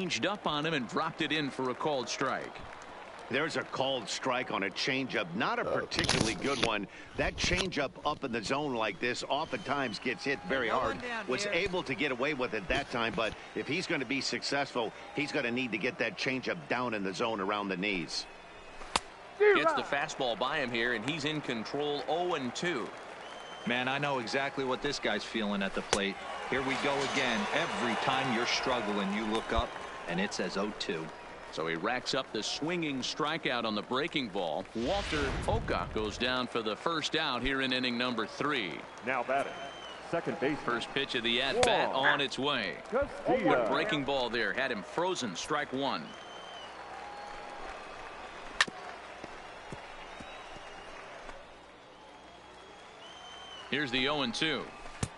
changed up on him and dropped it in for a called strike. There's a called strike on a changeup, not a particularly good one. That changeup up in the zone like this oftentimes gets hit very hard. Was able to get away with it that time, but if he's going to be successful, he's going to need to get that changeup down in the zone around the knees. Gets the fastball by him here, and he's in control. 0-2. Man, I know exactly what this guy's feeling at the plate. Here we go again. Every time you're struggling, you look up, and it says 0-2. So he racks up the swinging strikeout on the breaking ball. Walter Oka goes down for the first out here in inning number 3. Now batting, second base. First pitch of the at-bat on its way. Good breaking ball there. Had him frozen. Strike 1. Here's the 0-2.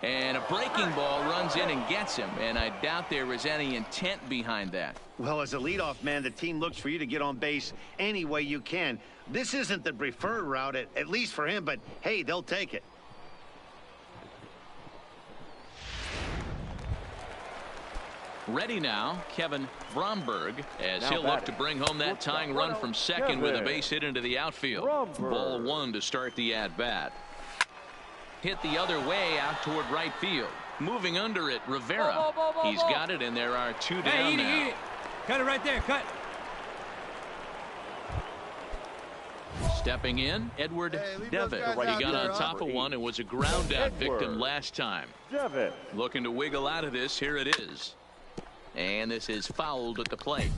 And a breaking ball runs in and gets him. And I doubt there was any intent behind that. Well, as a leadoff man, the team looks for you to get on base any way you can. This isn't the preferred route, at least for him, but hey, they'll take it. Ready now, Kevin Bromberg, as he'll look to bring home that tying run from second with a base hit into the outfield. Ball 1 to start the at-bat. Hit the other way out toward right field. Moving under it, Rivera. He's got it, and there are 2 down now. Eat it. Cut it right there. Cut. Stepping in, Edward Devitt. He got on top of one and was a ground out victim last time. Looking to wiggle out of this. Here it is. And this is fouled at the plate.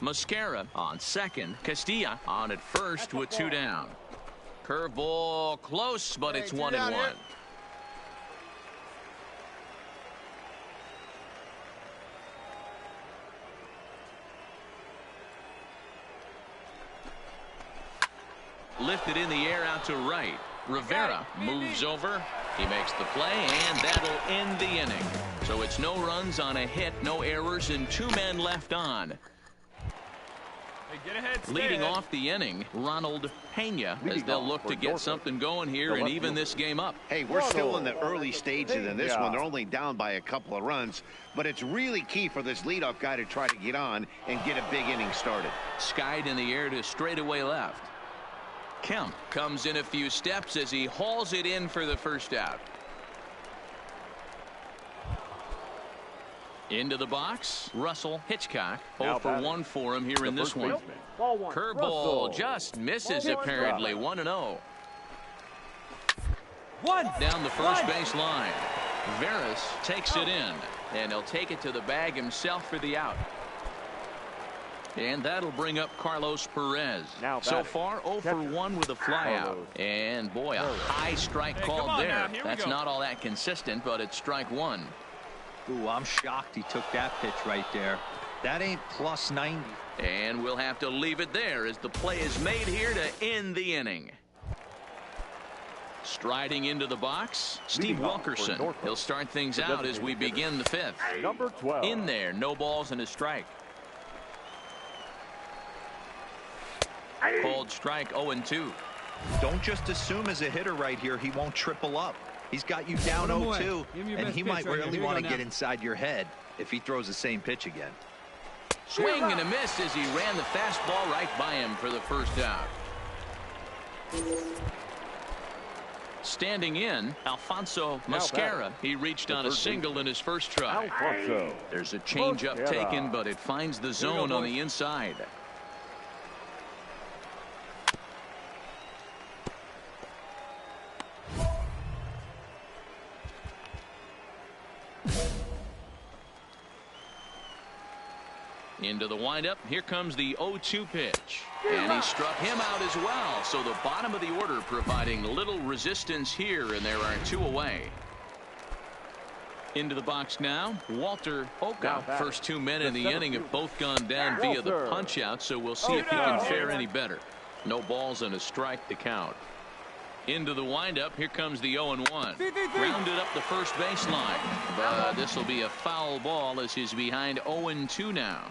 Mascara on second. Castilla on at first with 2 down. Curveball close, but it's 1-1. Lifted in the air out to right. Rivera moves over. He makes the play, and that'll end the inning. So it's no runs on a hit, no errors, and 2 men left on. Get ahead, Leading off the inning, Ronald Pena, as they'll look to get something going here and even this game up. Hey, we're still in the early stages in this one. They're only down by a couple of runs, but it's really key for this leadoff guy to try to get on and get a big inning started. Skied in the air to straightaway left. Kemp comes in a few steps as he hauls it in for the first out. Into the box, Russell Hitchcock. 0 for 1 for him here in this one. Curveball just misses apparently. 1-0. Down the first base line. Veras takes it in, and he'll take it to the bag himself for the out. And that'll bring up Carlos Perez. So far 0 for 1 with a flyout. And boy, a high strike called there. That's not all that consistent, but it's strike 1. Ooh, I'm shocked he took that pitch right there. That ain't plus 90. And we'll have to leave it there as the play is made here to end the inning. Striding into the box, Steve Wilkerson. He'll start things out as we begin the 5th. Number 12. In there, no balls and a strike. Called strike 0-2. Don't just assume as a hitter right here he won't triple up. He's got you down 0-2, and he might really want to get inside your head if he throws the same pitch again. Swing and a miss as he ran the fastball right by him for the first out. Standing in, Alfonso Mascara. He reached on a single in his first try. There's a changeup taken, but it finds the zone on the inside. Into the windup. Here comes the 0-2 pitch. And he struck him out as well. So the bottom of the order providing little resistance here, and there are 2 away. Into the box now, Walter Oka. First 2 men in the inning have both gone down via the punch out, so we'll see if he can fare any better. No balls and a strike to count. Into the windup. Here comes the 0-1. Grounded up the first baseline. But this will be a foul ball as he's behind 0-2 now.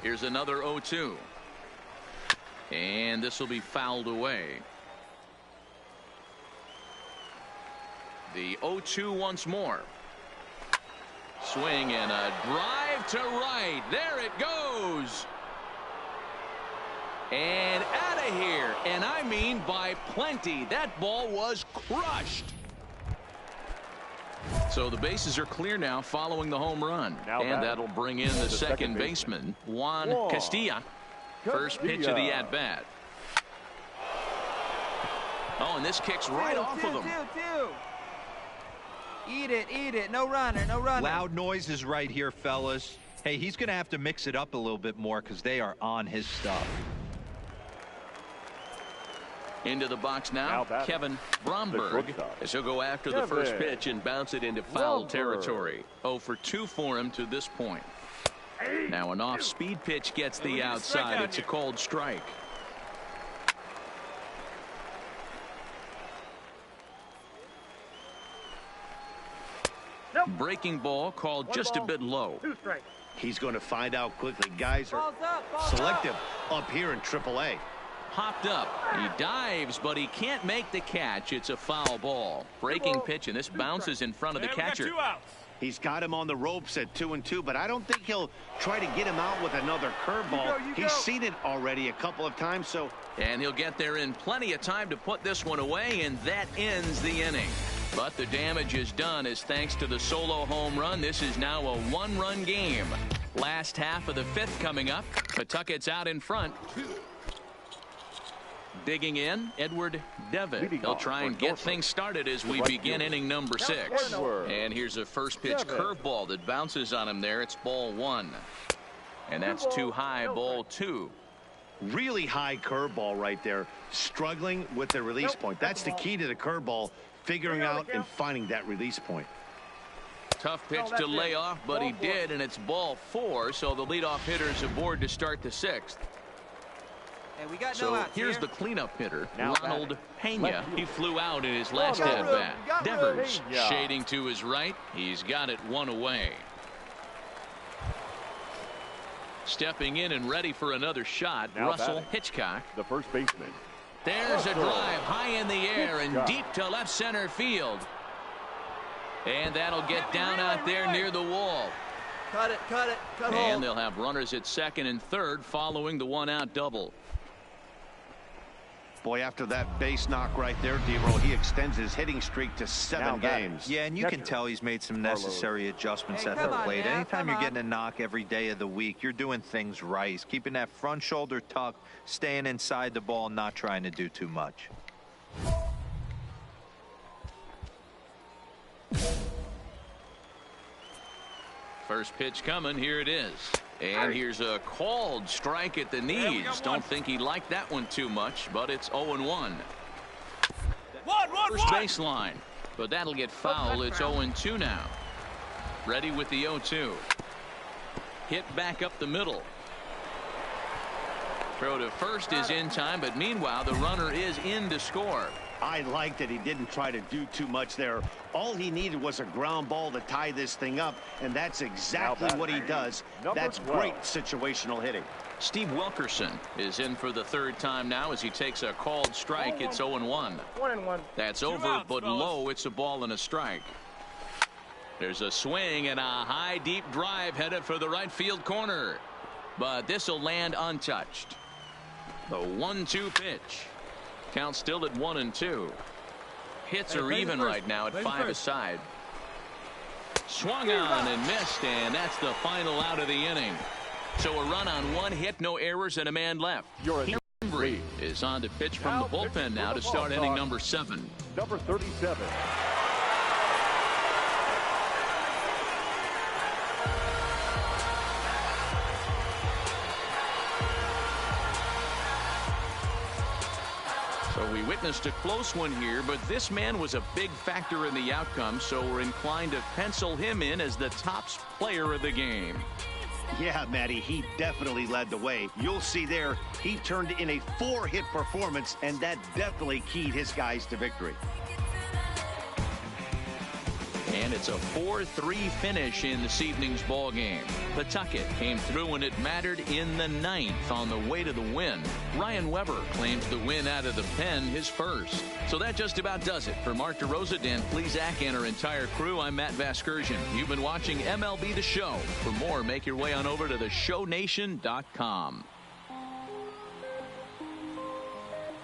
Here's another 0-2. And this will be fouled away. The 0-2 once more. Swing and a drive to right. There it goes. And out of here. And I mean by plenty. That ball was crushed. So the bases are clear now following the home run. And that'll bring in the second baseman, Juan Castilla. First pitch of the at-bat. Oh, and this kicks right off of him. Eat it. No runner. Loud noises right here, fellas. Hey, he's going to have to mix it up a little bit more because they are on his stuff. Into the box now Kevin Bromberg, as he'll go after the first pitch and bounce it into foul territory. 0 for 2 for him to this point. Now an off-speed pitch gets the outside. It's a called strike. Breaking ball called just a bit low. He's going to find out quickly. Guys are selective up here in AAA. Hopped up. He dives, but he can't make the catch. It's a foul ball. Breaking pitch, and this bounces in front of the catcher. He's got him on the ropes at 2-2, but I don't think he'll try to get him out with another curveball. He's seen it already a couple of times, so. And he'll get there in plenty of time to put this one away, and that ends the inning. But the damage is done as thanks to the solo home run. This is now a one-run game. Last half of the 5th coming up. Pawtucket's out in front. Digging in, Edward Devitt. He'll try and get things started as we begin inning number 6. And here's a first pitch curveball that bounces on him there. It's ball 1. And that's too high, ball 2. Really high curveball right there. Struggling with the release point. That's the key to the curveball, figuring out and finding that release point. Tough pitch to lay off, but he did, and it's ball 4, so the leadoff hitter is aboard to start the 6th. Hey, we got so here's the cleanup hitter, Ronald Pena. He flew out in his last at-bat. Devers shading to his right. He's got it one away. Stepping in and ready for another shot, Russell Hitchcock. The first baseman. There's a drive high in the air and deep to left center field. And that'll get down out there near the wall. Cut it. And they'll have runners at second and third following the one-out double. Boy, after that base knock right there, D-Roll, he extends his hitting streak to 7 games. Yeah, and you can tell he's made some necessary adjustments at the plate. Anytime you're getting a knock every day of the week, you're doing things right. He's keeping that front shoulder tucked, staying inside the ball, not trying to do too much. First pitch coming. Here it is. And here's a called strike at the knees. Don't think he liked that one too much, but it's 0-1. First baseline, but that'll get foul. It's 0-2 now. Ready with the 0-2. Hit back up the middle. Throw to first is in time, but meanwhile the runner is in to score. I liked it. He didn't try to do too much there. All he needed was a ground ball to tie this thing up, and that's exactly what he does. That's great situational hitting. Steve Wilkerson is in for the 3rd time now as he takes a called strike. It's 0-1. That's over, but low. It's a ball and a strike. There's a swing and a high, deep drive headed for the right field corner. But this will land untouched. The 1-2 pitch. Count still at 1-2. Hits are even right now at 5 aside. Swung on and missed, and that's the final out of the inning. So a run on 1 hit, no errors, and a man left. Hembree is on to pitch from the bullpen now to start inning number 7. Number 37. So we witnessed a close one here, but this man was a big factor in the outcome, so we're inclined to pencil him in as the top player of the game. Yeah, Matty, he definitely led the way. You'll see there, he turned in a 4-hit performance, and that definitely keyed his guys to victory. And it's a 4-3 finish in this evening's ball game. Pawtucket came through when it mattered in the 9th on the way to the win. Ryan Weber claims the win out of the pen, his first. So that just about does it. For Mark DeRosa, Dan Plesac, and our entire crew, I'm Matt Vasgersian. You've been watching MLB The Show. For more, make your way on over to theshownation.com.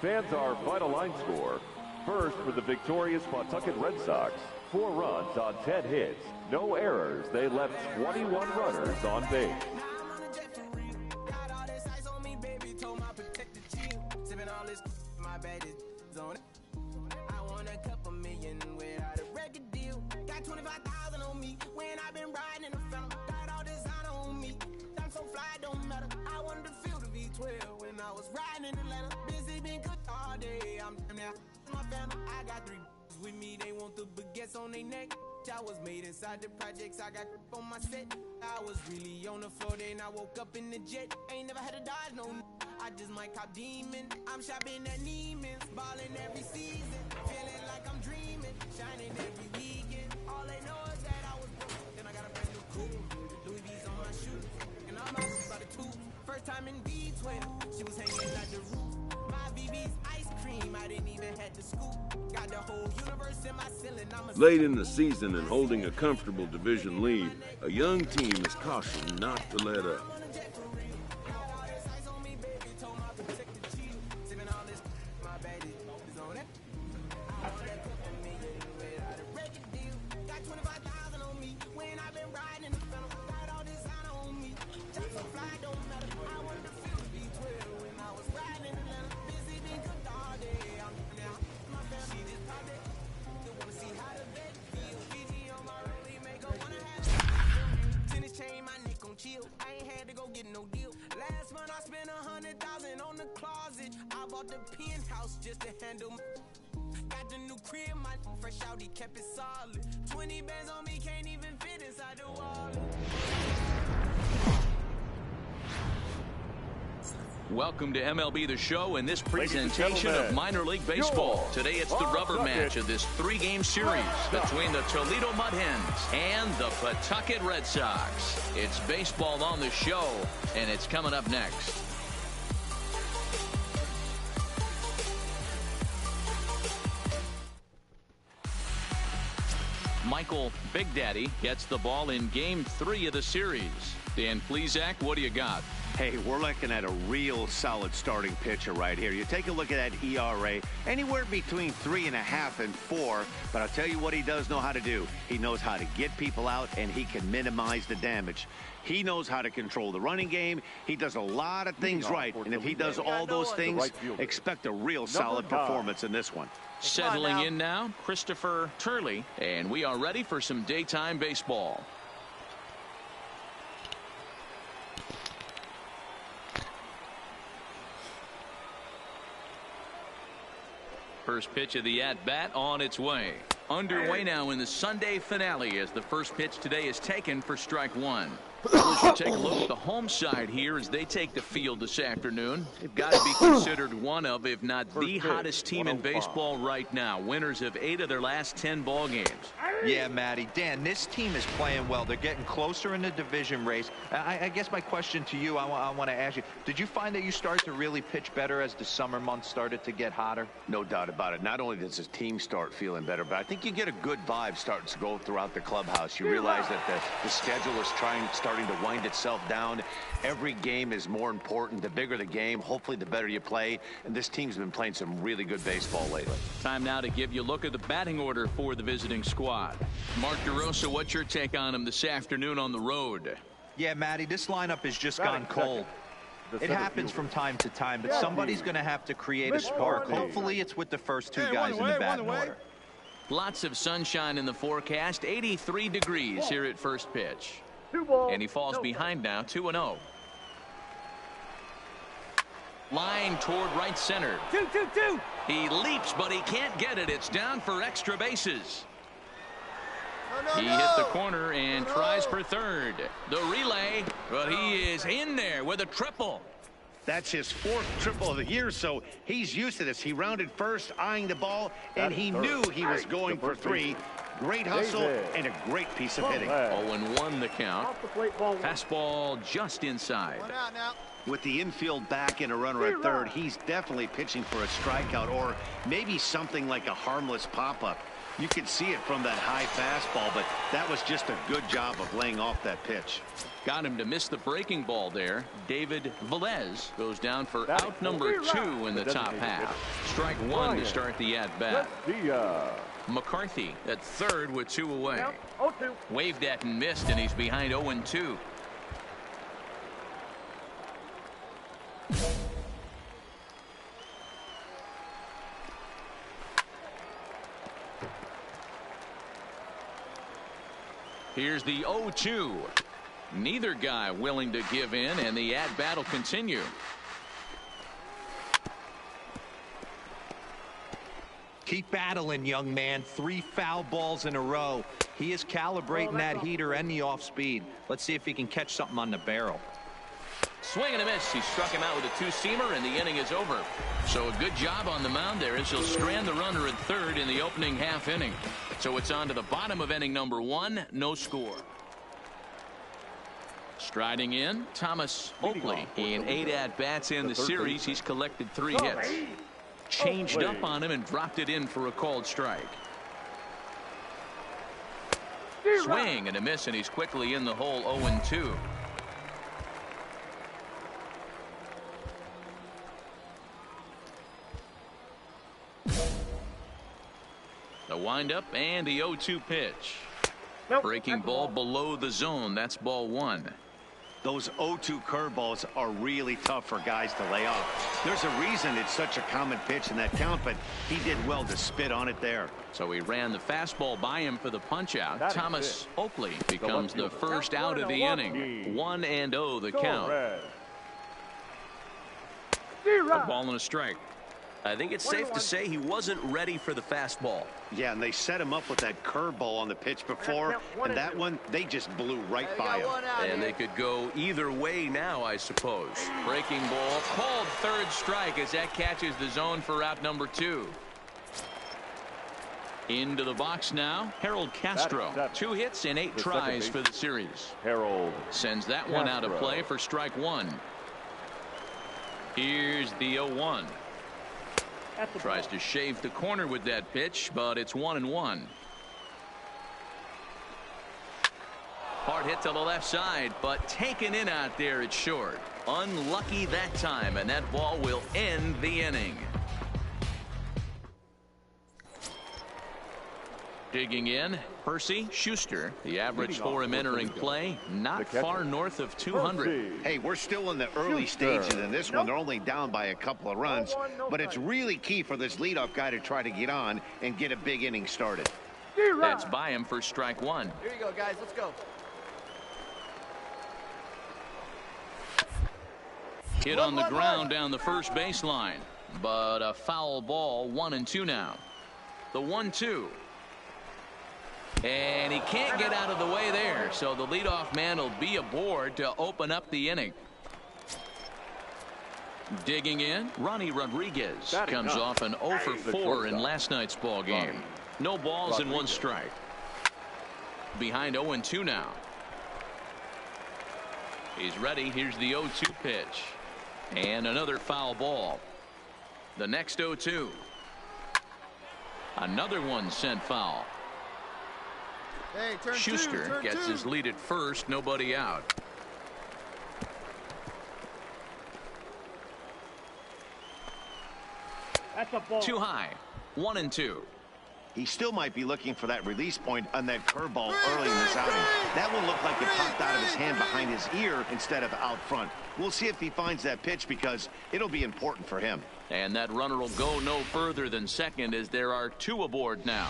Fans, our final line score. First for the victorious Pawtucket Red Sox. 4 runs on 10 hits. No errors. They left 21 runners on base. I got 3 with me, they want the baguettes on their neck. I was made inside the projects, I got on my set. I was really on the floor, then I woke up in the jet. Ain't never had to dodge, no. I just might cop demon. I'm shopping at Neiman's, balling every season. Feeling like I'm dreaming, shining every weekend. All they know is that I was broke, then I got a brand new coupe. Louis V's on my shoes, and I'm out by the tube. First time in V12, she was hanging at the roof. My BB's ice cream, I didn't even have to scoop. Got the whole universe in my ceiling. Late in the season and holding a comfortable division lead, a young team is cautioned not to let up. I ain't had to go get no deal. Last month I spent 100,000 on the closet. I bought the penthouse just to handle. Got the new crib, my fresh out, he kept it solid. 20 bands on me, can't even fit inside the wallet. Welcome to MLB The Show and this presentation of minor league baseball. Today it's the rubber match of this 3-game series between the Toledo Mud Hens and the Pawtucket Red Sox. It's baseball on the show, and it's coming up next. Michael Big Daddy gets the ball in Game 3 of the series. Dan Plesac, what do you got? Hey, we're looking at a real solid starting pitcher right here. You take a look at that ERA, anywhere between 3.5 and 4. But I'll tell you what he does know how to do. He knows how to get people out, and he can minimize the damage. He knows how to control the running game. He does a lot of things right. And if he does all those things, expect a real solid performance in this one. Settling in now, Christopher Turley, and we are ready for some daytime baseball. First pitch of the at-bat on its way. Underway now in the Sunday finale as the first pitch today is taken for strike 1. We should take a look at the home side here as they take the field this afternoon. They've got to be considered one of, if not the hottest team in baseball right now. Winners of 8 of their last 10 ball games. Yeah, Matty. Dan, this team is playing well. They're getting closer in the division race. I guess my question to you, I want to ask you, did you find that you started to really pitch better as the summer months started to get hotter? No doubt about it. Not only does the team start feeling better, but I think you get a good vibe starting to go throughout the clubhouse. You realize that the schedule is starting to wind itself down. Every game is more important. The bigger the game, hopefully the better you play. And this team's been playing some really good baseball lately. Time now to give you a look at the batting order for the visiting squad. Mark DeRosa, what's your take on him this afternoon on the road? Yeah, Matty, this lineup has just gone cold. It happens from time to time, but somebody's going to have to create a spark. Hopefully it's with the first 2 guys in the batting order. Lots of sunshine in the forecast. 83 degrees here at first pitch. And he falls behind now, 2-0. Line toward right center. 2-2-2. He leaps, but he can't get it. It's down for extra bases. He hit the corner and tries for third. The relay, but he is in there with a triple. That's his 4th triple of the year, so he's used to this. He rounded first, eyeing the ball, and he knew he was going for 3. Great hustle and a great piece of hitting. 0-1 the count. Fastball just inside. One out now. With the infield back and a runner at third, he's definitely pitching for a strikeout or maybe something like a harmless pop-up. You can see it from that high fastball, but that was just a good job of laying off that pitch. Got him to miss the breaking ball there. David Velez goes down for out number 2 in the top half. Strike 1 to start the at-bat. McCarthy at third with 2 away. Waved at and missed, and he's behind 0-2. Here's the 0-2. Neither guy willing to give in, and the at-bat will continue. Keep battling, young man. 3 foul balls in a row. He is calibrating that heater and the off speed. Let's see if he can catch something on the barrel. Swing and a miss. He struck him out with a 2-seamer, and the inning is over. So a good job on the mound there as he'll strand the runner at third in the opening half inning. So it's on to the bottom of inning number 1. No score. Striding in, Thomas Oakley. In 8 at-bats in the series, he's collected 3 hits. Changed up on him and dropped it in for a called strike. Swing and a miss, and he's quickly in the hole. 0-2. The windup and the 0-2 pitch. Breaking ball below the zone. That's ball 1. Those 0-2 curveballs are really tough for guys to lay off. There's a reason it's such a common pitch in that count, but he did well to spit on it there. So he ran the fastball by him for the punch out. Thomas Oakley becomes the first out of the inning. 1-0 the count. A ball and a strike. I think it's safe to say he wasn't ready for the fastball. Yeah, and they set him up with that curveball on the pitch before, and that one, they just blew right by him. And they could go either way now, I suppose. Breaking ball called third strike as that catches the zone for out number 2. Into the box now, Harold Castro. 2 hits and 8 tries for the series. Harold sends that one out of play for strike 1. Here's the 0-1. Tries to shave the corner with that pitch, but it's 1-1. Hard hit to the left side, but taken in out there at short. Unlucky that time, and that ball will end the inning. Digging in, Percy Schuster. The average for him entering play, not far north of 200. Hey, we're still in the early stages in this one. They're only down by a couple of runs, but it's really key for this leadoff guy to try to get on and get a big inning started. That's by him for strike 1. Here you go, guys. Let's go. Hit on the ground down the first baseline, but a foul ball. 1-2 now. The 1-2. And he can't get out of the way there, so the leadoff man will be aboard to open up the inning. Digging in, Ronnie Rodriguez comes off an 0 for 4 in last night's ball game. No balls and 1 strike. Behind 0-2 now. He's ready. Here's the 0-2 pitch. And another foul ball. The next 0-2. Another one sent foul. Hey, turn Schuster turn gets his lead at first, nobody out. That's a ball. Too high. 1-2. He still might be looking for that release point on that curveball early in this outing. That one looked like it popped out of his hand behind his ear instead of out front. We'll see if he finds that pitch because it'll be important for him. And that runner will go no further than second as there are 2 aboard now.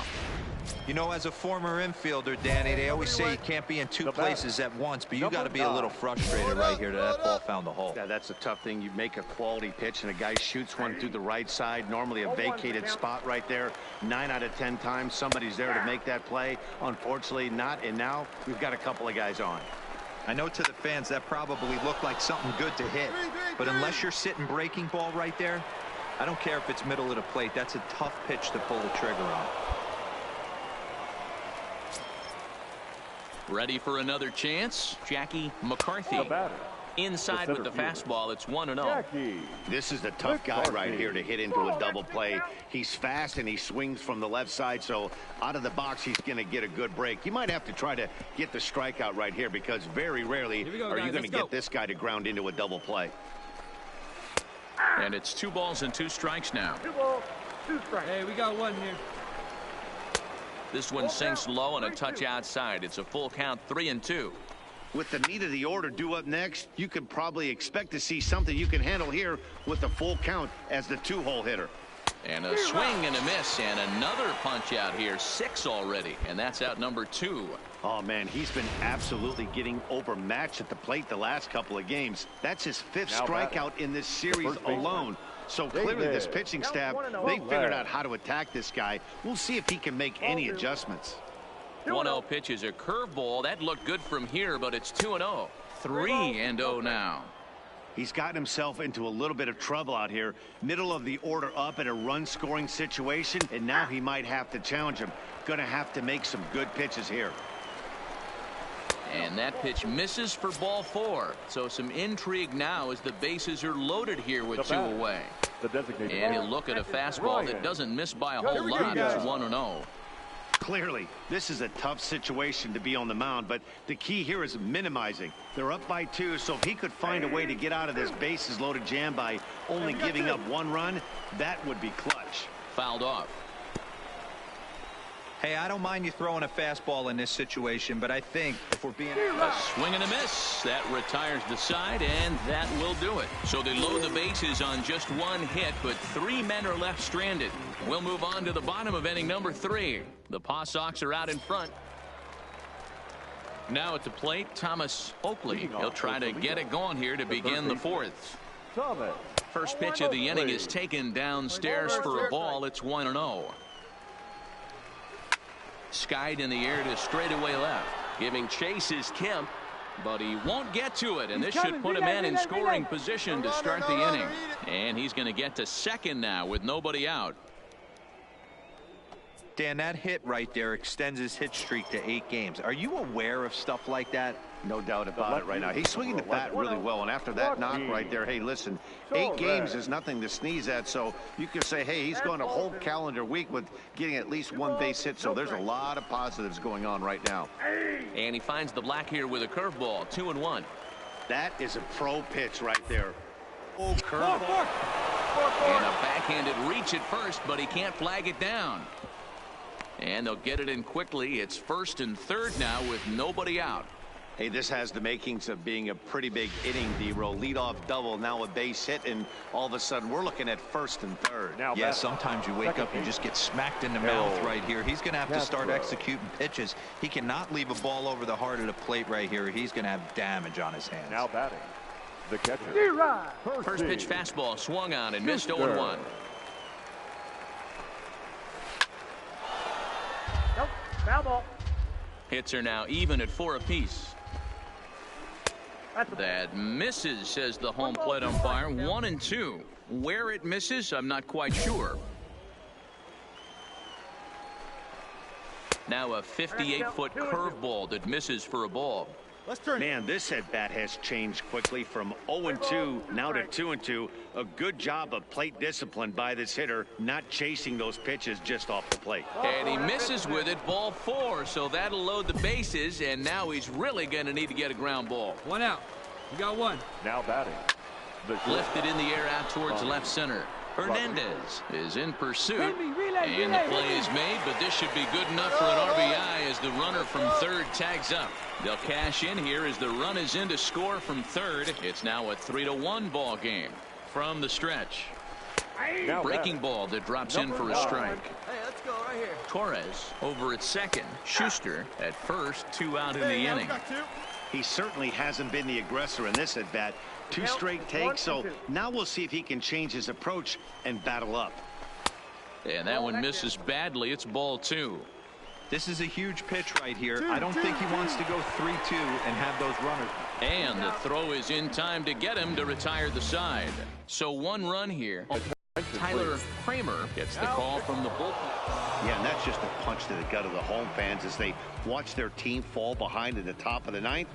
You know, as a former infielder, Danny, they always say you can't be in 2 places at once, but you got to be a little frustrated right here that ball found the hole. Yeah, that's a tough thing. You make a quality pitch and a guy shoots one through the right side, normally a vacated spot right there. 9 out of 10 times somebody's there to make that play. Unfortunately not, and now we've got a couple of guys on. I know to the fans that probably looked like something good to hit, But unless you're sitting breaking ball right there, I don't care if it's middle of the plate. That's a tough pitch to pull the trigger on. Ready for another chance? Jackie McCarthy. Inside with the fastball. It's 1-0. This is the tough guy right here to hit into a double play. He's fast and he swings from the left side, so out of the box he's going to get a good break. You might have to try to get the strikeout right here because very rarely are you going to get this guy to ground into a double play. And it's 2 balls and 2 strikes now. 2 balls, 2 strikes. Hey, we got one here. This one sinks low and a touch outside. It's a full count, 3-2. With the meat of the order due up next, you could probably expect to see something you can handle here with a full count as the 2-hole hitter. And a swing and a miss and another punch out here. 6 already, and that's out number 2. Oh man, he's been absolutely getting overmatched at the plate the last couple of games. That's his 5th strikeout in this series alone. So clearly this pitching staff, they figured out how to attack this guy. We'll see if he can make any adjustments. 1-0 pitch is a curveball. That looked good from here, but it's 2-0. 3-0 now. He's gotten himself into a little bit of trouble out here. Middle of the order up in a run-scoring situation, and now he might have to challenge him. Gonna have to make some good pitches here. And that pitch misses for ball 4. So some intrigue now as the bases are loaded here with 2 away. And he'll look at a fastball that doesn't miss by a whole lot. It's 1-0. Clearly, this is a tough situation to be on the mound, but the key here is minimizing. They're up by 2, so if he could find a way to get out of this bases-loaded jam by only giving up 1 run, that would be clutch. Fouled off. Hey, I don't mind you throwing a fastball in this situation, but I think if we're being... A swing and a miss. That retires the side, and that will do it. So they load the bases on just 1 hit, but 3 men are left stranded. We'll move on to the bottom of inning number 3. The Paw Sox are out in front. Now at the plate, Thomas Oakley. He'll try to get it going here to begin the 4th. First pitch of the inning is taken downstairs for a ball. It's 1-0. Skied in the air to straightaway left. Giving chase is Kemp, but he won't get to it, and this should put him in scoring position to start the inning. And he's going to get to second now with nobody out. Dan, that hit right there extends his hit streak to 8 games. Are you aware of stuff like that? No doubt about it right now. He's swinging the bat really well, and after that knock right there, hey, listen, 8 games is nothing to sneeze at, so you can say, hey, he's going a whole calendar week with getting at least 1 base hit, so there's a lot of positives going on right now. And he finds the black here with a curveball, 2-1. That is a pro pitch right there. Oh, curveball. And a backhanded reach at first, but he can't flag it down. And they'll get it in quickly. It's 1st and 3rd now with nobody out. Hey, this has the makings of being a pretty big inning, D-Roll. Leadoff double, now a base hit, and all of a sudden we're looking at 1st and 3rd. Yeah, sometimes you wake up and just get smacked in the mouth right here. He's going to have to start executing pitches. He cannot leave a ball over the heart of the plate right here. He's going to have damage on his hands. Now batting, the catcher. First pitch fastball swung on and missed 0-1. Nope, foul ball. Hits are now even at 4 apiece. That misses, says the home plate umpire. 1-2. Where it misses, I'm not quite sure. Now a 58-foot curveball that misses for a ball. Man, this at bat has changed quickly from 0-2 now to 2-2. A good job of plate discipline by this hitter, not chasing those pitches just off the plate. And he misses with it, ball 4, so that'll load the bases, and now he's really going to need to get a ground ball. 1 out. You got 1. Now batting, Lifted in the air out towards left center. Hernandez is in pursuit, and the play is made, but this should be good enough for an RBI as the runner from 3rd tags up. They'll cash in here as the run is in to score from 3rd. It's now a 3-1 ball game from the stretch. Breaking ball that drops in for a strike. Hey, let's go right here. Torres over at 2nd. Schuster at 1st, 2 out in the inning. He certainly hasn't been the aggressor in this at bat. 2 straight takes, so now we'll see if he can change his approach and battle up. And that one misses badly. It's ball 2. This is a huge pitch right here. I don't think he wants to go 3-2 and have those runners. And the throw is in time to get him to retire the side. So 1 run here. Tyler Kramer gets the call from the bullpen. Yeah, and that's just a punch to the gut of the home fans as they watch their team fall behind at the top of the 9th.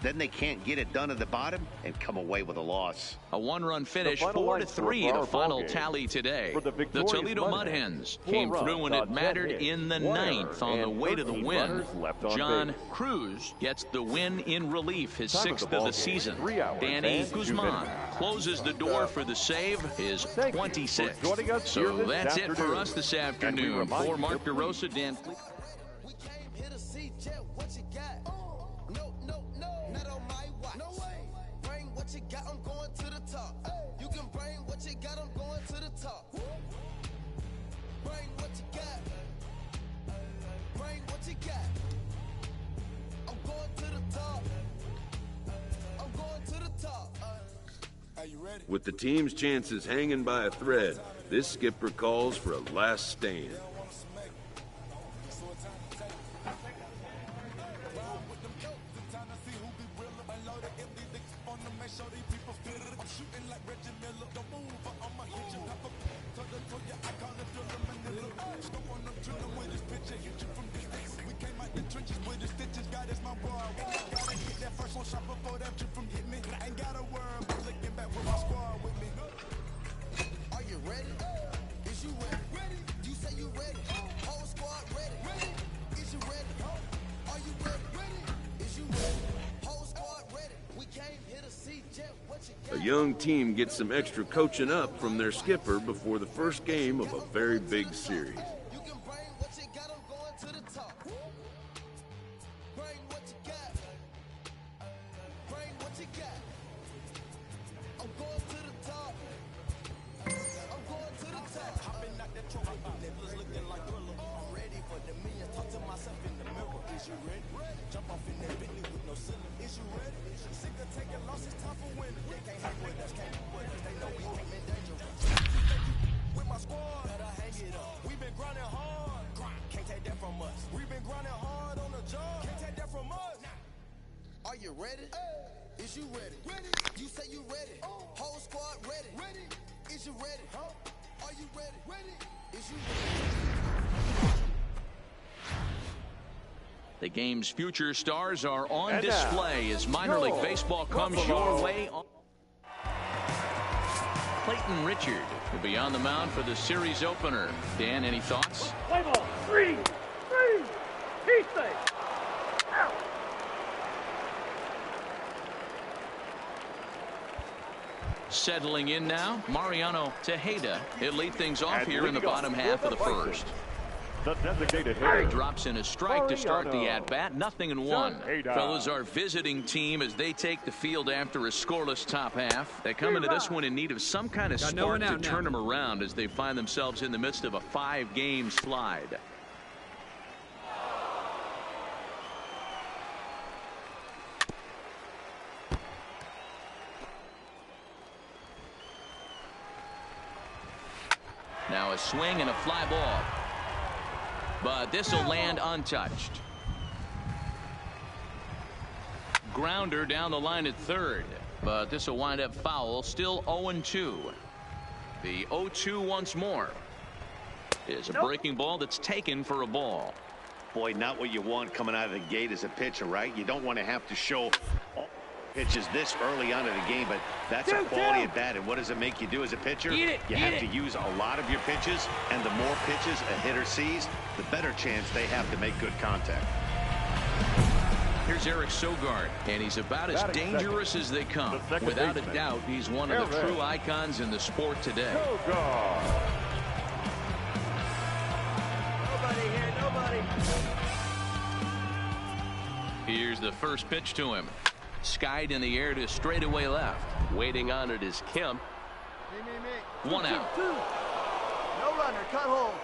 Then they can't get it done at the bottom and come away with a loss. A 1-run finish, 4-3 the final tally today. The Toledo Mud Hens came through when it mattered in the 9th on the way to the win. John Cruz gets the win in relief, his 6th of the season. Danny Guzman closes the door for the save, his 26th. So that's it for us this afternoon. For Mark DeRosa, Dan Fleet. I'm going to the top. You can bring what you got, I'm going to the top. Bring what you got. Bring what you got. I'm going to the top. I'm going to the top. Are you ready? With the team's chances hanging by a thread, this skipper calls for a last stand. Are you ready? Is you ready? You say you ready? Whole squad ready? Is you ready? Are you ready? Is you ready? Whole squad ready? We came here to see Jet. What you got? A young team gets some extra coaching up from their skipper before the first game of a very big series. You can bring what you got, I'm going to the top. Bring what you got. Bring what you got. I'm going to the top. I'm going to the top. Hopping out that trophy, nipples looking like Thriller. I'm ready for the million. Talk to myself in the mirror. Is you ready? Jump off in that Bentley with no ceiling. Is you ready? Sick of taking losses, time for winning. They can't hang with us, can't be with us. They know we came in dangerous. With my squad, better hang it up. We've been grinding hard. Can't take that from us. We've been grinding hard on the job. Can't take that from us. Are you ready? Is you ready? You say you ready. Whole squad ready. Is you ready? Are you ready? Is you ready? The game's future stars are on display as minor league baseball comes your way. Clayton Richard will be on the mound for the series opener. Dan, any thoughts? Play ball. 3. He's safe. Out. Settling in now, Mariano Tejeda. He'll lead things off here in the bottom half of the first. The designated hitter Drops in a strike to start the at-bat. 0-1. Tejeda. Fellas, our visiting team as they take the field after a scoreless top half. They come into this one in need of some kind of spark to turn them around as they find themselves in the midst of a 5-game slide. Now a swing and a fly ball. But this will land untouched. Grounder down the line at third. But this will wind up foul. Still 0-2. The 0-2 once more is a breaking ball that's taken for a ball. Boy, not what you want coming out of the gate as a pitcher, right? You don't want to have to show pitches this early on in the game, but that's a quality at bat. And what does it make you do as a pitcher? You have to use a lot of your pitches, and the more pitches a hitter sees, the better chance they have to make good contact. Here's Eric Sogard, and he's about as dangerous as they come. Without a doubt, he's one of the true icons in the sport today. Nobody here, nobody. Here's the first pitch to him. Skied in the air to straightaway left. Waiting on it is Kemp. Me. 1 out. 2. No runner, cut hole.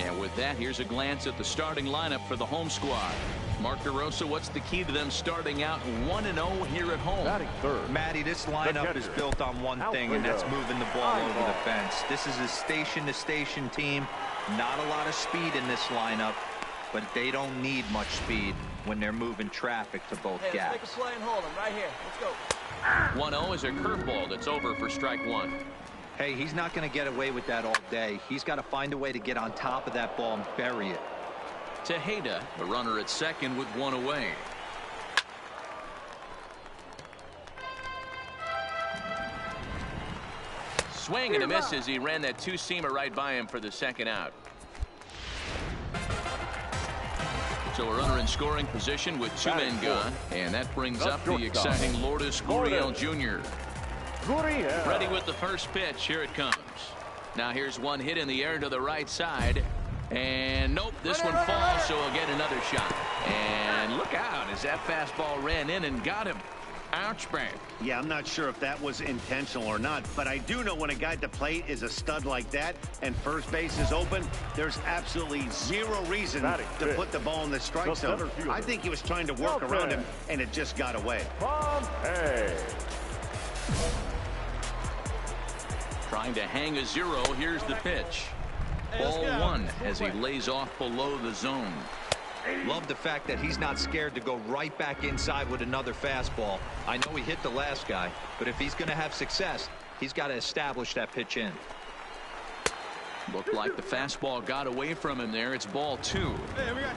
And with that, here's a glance at the starting lineup for the home squad. Mark DeRosa, what's the key to them starting out 1-0 here at home? Matty, this lineup is built on one thing, and that's moving the ball over the fence. This is a station-to-station team. Not a lot of speed in this lineup, but they don't need much speed when they're moving traffic to both gaps. Let's make a play and hold him right here. Let's go. 1-0 is a curveball that's over for strike one. Hey, he's not going to get away with that all day. He's got to find a way to get on top of that ball and bury it. Tejeda, the runner at second with one away. Swing and a miss as he ran that two-seamer right by him for the second out. So a runner in scoring position with two men gone, and that brings up the exciting Lourdes Gurriel Jr. Ready with the first pitch. Here it comes. Now here's one hit in the air to the right side. And nope, this one falls, so he'll get another shot. And look out as that fastball ran in and got him. Ouch, bang. Yeah, I'm not sure if that was intentional or not, but I do know when a guy at the plate is a stud like that and first base is open, there's absolutely zero reason to put the ball in the strike zone. I think he was trying to work around him, and it just got away. Trying to hang a zero. Here's the pitch. Ball one as he lays off below the zone. Love the fact that he's not scared to go right back inside with another fastball. I know he hit the last guy, but if he's going to have success, he's got to establish that pitch in. Looked like the fastball got away from him there. It's ball two. Hey, we got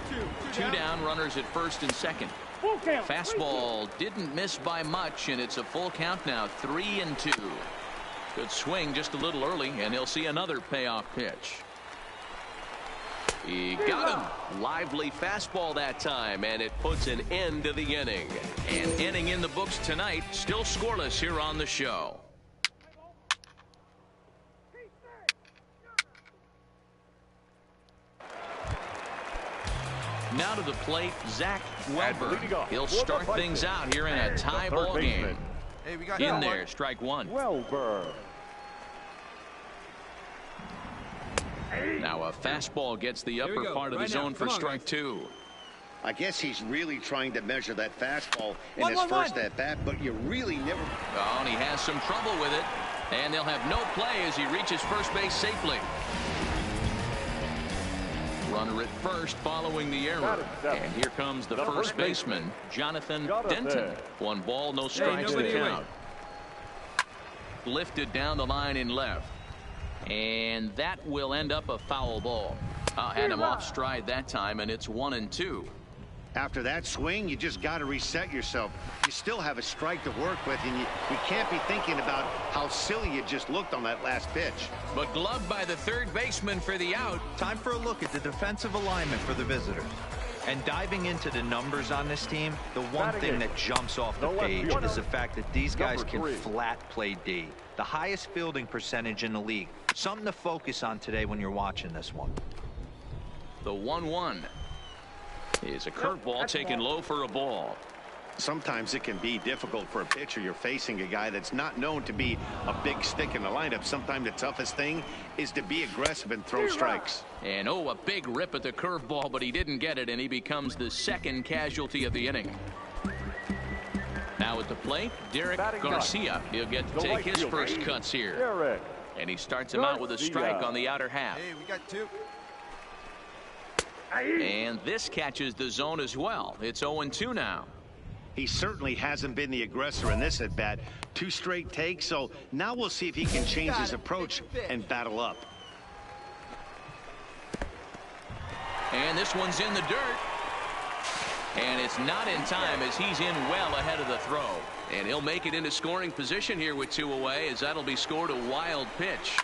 two down, runners at first and second. Fastball didn't miss by much, and it's a full count now, 3-2. Good swing just a little early, and he'll see another payoff pitch. He got him. Lively fastball that time, and it puts an end to the inning. An inning in the books tonight, still scoreless here on the show. Now to the plate, Zach Welber. He'll start things out here in a tie ball game. Hey, we got in there, strike one. Welber. Now a fastball gets the upper part of the zone for strike two. I guess he's really trying to measure that fastball in his first at-bat, but you really never... Oh, and he has some trouble with it. And they'll have no play as he reaches first base safely. Runner at first following the error. And here comes the first baseman, Jonathan Denton. 1 ball, no strikes to count. Lifted down the line in left. And that will end up a foul ball. Had him off stride that time, and it's 1-2. After that swing, you just got to reset yourself. You still have a strike to work with, and you can't be thinking about how silly you just looked on that last pitch. But gloved by the third baseman for the out. Time for a look at the defensive alignment for the visitors. And diving into the numbers on this team, the one thing that jumps off the page is the fact that these guys can flat play D. The highest fielding percentage in the league. Something to focus on today when you're watching this one. The 1-1 is a curveball taken low for a ball. Sometimes it can be difficult for a pitcher. You're facing a guy that's not known to be a big stick in the lineup. Sometimes the toughest thing is to be aggressive and throw strikes. And a big rip at the curveball, but he didn't get it, and he becomes the second casualty of the inning. Now at the plate, Derek Garcia. He'll get to take his first cuts here. And he starts him out with a strike on the outer half. Hey, we got two. And this catches the zone as well. It's 0-2 now. He certainly hasn't been the aggressor in this at bat. 2 straight takes, so now we'll see if he can change his approach and battle up. And this one's in the dirt. And it's not in time as he's in well ahead of the throw. And he'll make it into scoring position here with 2 away, as that'll be scored a wild pitch.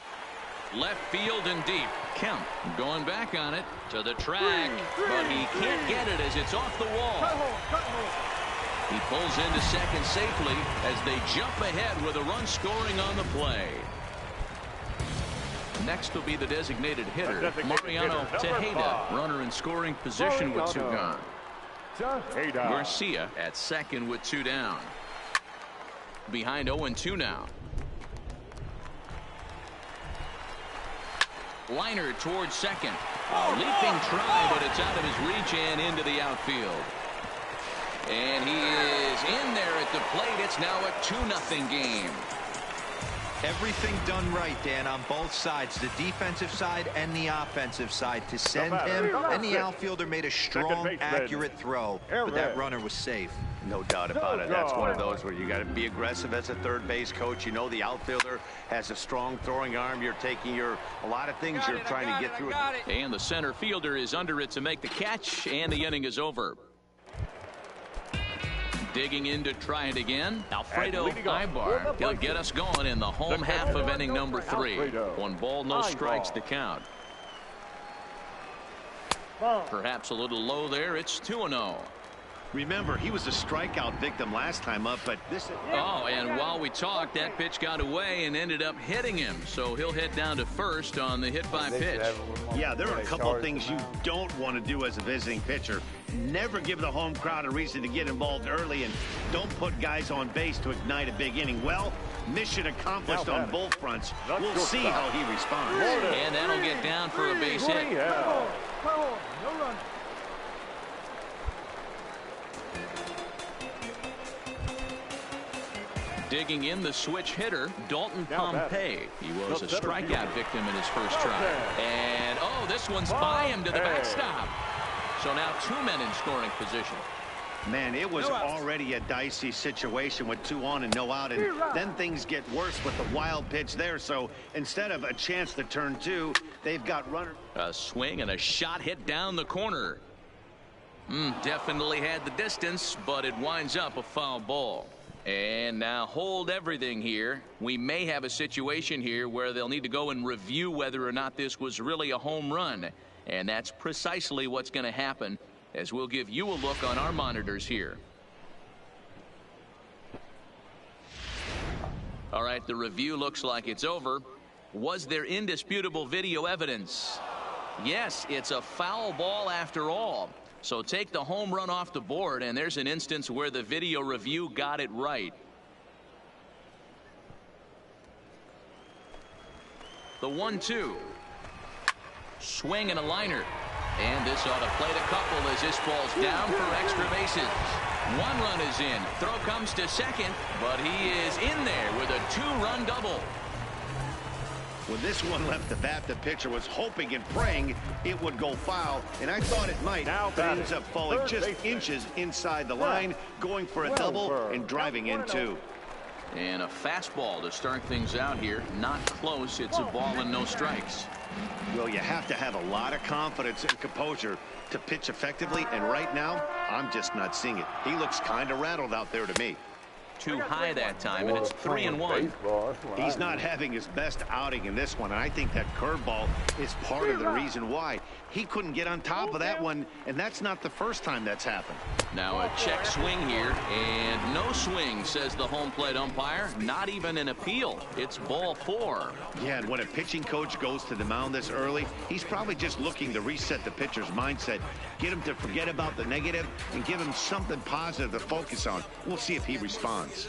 Left field and deep. Kemp going back on it to the track, but he can't get it as it's off the wall. He pulls into second safely as they jump ahead with a run scoring on the play. Next will be the designated hitter, Mariano Tejeda, runner in scoring position with 2 gone. Garcia at second with 2 down. Behind 0-2 now. Liner towards second. A leaping try, but it's out of his reach and into the outfield. And he is in there at the plate. It's now a 2-0 game. Everything done right, Dan, on both sides, the defensive side and the offensive side, to send him, and the outfielder made a strong, accurate throw, but that runner was safe. No doubt about it. That's one of those where you got to be aggressive as a third base coach. You know the outfielder has a strong throwing arm. You're taking a lot of things you're trying to get through. And the center fielder is under it to make the catch, and the inning is over. Digging in to try it again, Alfredo Ibar. He'll get us going in the home half of inning number 3. 1 ball, no strikes to count. Perhaps a little low there. It's 2-0. Remember, he was a strikeout victim last time up, but this... Oh, and while we talked, that pitch got away and ended up hitting him. So he'll head down to first on the hit by pitch. Yeah, there are a couple of things you don't want to do as a visiting pitcher. Never give the home crowd a reason to get involved early, and don't put guys on base to ignite a big inning. Well, mission accomplished on both fronts. We'll see how he responds. And that'll get down for a base hit. Yeah. No run. Digging in, the switch hitter, Dalton Pompey. He was a strikeout victim in his first try. And, oh, this one's by him to the backstop. So now 2 men in scoring position. Man, it was already a dicey situation with 2 on and no out, and then things get worse with the wild pitch there. So instead of a chance to turn 2, they've got runner. A swing and a shot hit down the corner. Definitely had the distance, but it winds up a foul ball. And now hold everything here. We may have a situation here where they'll need to go and review whether or not this was really a home run. And that's precisely what's going to happen, as we'll give you a look on our monitors here. All right, the review looks like it's over. Was there indisputable video evidence? Yes, it's a foul ball after all. So take the home run off the board, and there's an instance where the video review got it right. The 1-2. Swing and a liner. And this ought to play the couple as this falls down for extra bases. 1 run is in. Throw comes to second, but he is in there with a 2-run double. When this one left the bat, the pitcher was hoping and praying it would go foul, and I thought it might. But it ends up falling just inches inside the line, going for a double and driving in 2. And a fastball to start things out here. Not close. It's a ball and no strikes. Well, you have to have a lot of confidence and composure to pitch effectively, and right now, I'm just not seeing it. He looks kind of rattled out there to me. Too high that time, and it's 3-1. He's not having his best outing in this one, and I think that curveball is part of the reason why. He couldn't get on top of that one, and that's not the first time that's happened. Now a check swing here, and no swing, says the home plate umpire. Not even an appeal. It's ball 4. Yeah, and when a pitching coach goes to the mound this early, he's probably just looking to reset the pitcher's mindset, get him to forget about the negative, and give him something positive to focus on. We'll see if he responds.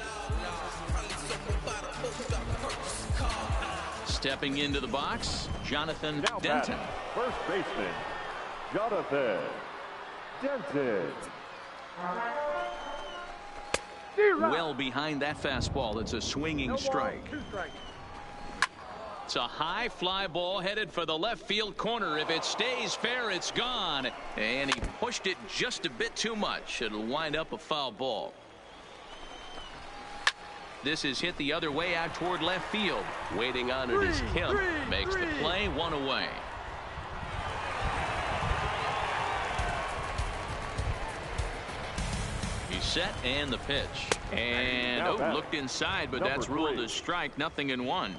Stepping into the box, Jonathan Now Denton. First baseman, Jonathan Denton. Well behind that fastball. It's a swinging strike. It's a high fly ball headed for the left field corner. If it stays fair, it's gone. And he pushed it just a bit too much. It'll wind up a foul ball. This is hit the other way out toward left field. Waiting on it is Kemp. Makes the play, 1 away. He's set and the pitch. And looked inside, but that's ruled as strike. 0-1.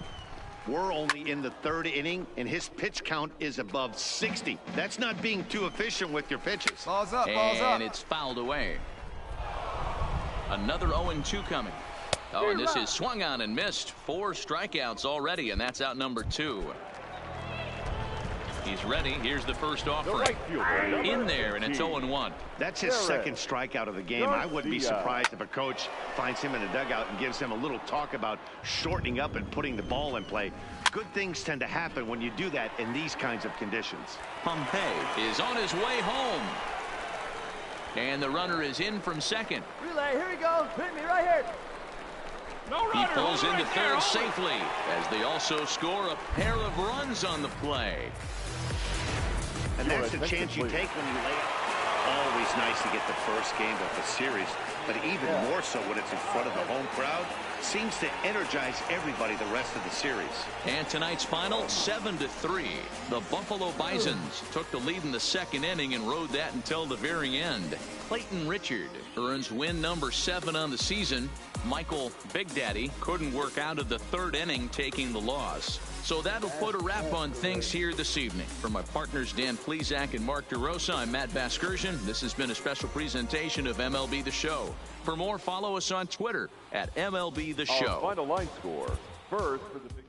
We're only in the 3rd inning, and his pitch count is above 60. That's not being too efficient with your pitches. Balls up, balls up. And it's fouled away. Another 0-2 coming. Oh, and this is swung on and missed. 4 strikeouts already, and that's out number 2. He's ready. Here's the first offering. In there, and it's 0-1. That's his 2nd strikeout of the game. I wouldn't be surprised if a coach finds him in the dugout and gives him a little talk about shortening up and putting the ball in play. Good things tend to happen when you do that in these kinds of conditions. Pompey is on his way home. And the runner is in from second. Relay, here he goes. Hit me right here. He pulls into third safely as they also score a pair of runs on the play. And that's the chance you take when you lay up. Always nice to get the first game of the series, but even more so when it's in front of the home crowd. Seems to energize everybody the rest of the series. And tonight's final, 7-3. The Buffalo Bisons took the lead in the second inning and rode that until the very end. Clayton Richard earns win number 7 on the season. Michael Big Daddy couldn't work out of the third inning, taking the loss. So that'll put a wrap on things here this evening. For my partners Dan Plesac and Mark DeRosa, I'm Matt Vasgersian. This has been a special presentation of MLB The Show. For more, follow us on Twitter at MLB The Show. Our final line score. First for the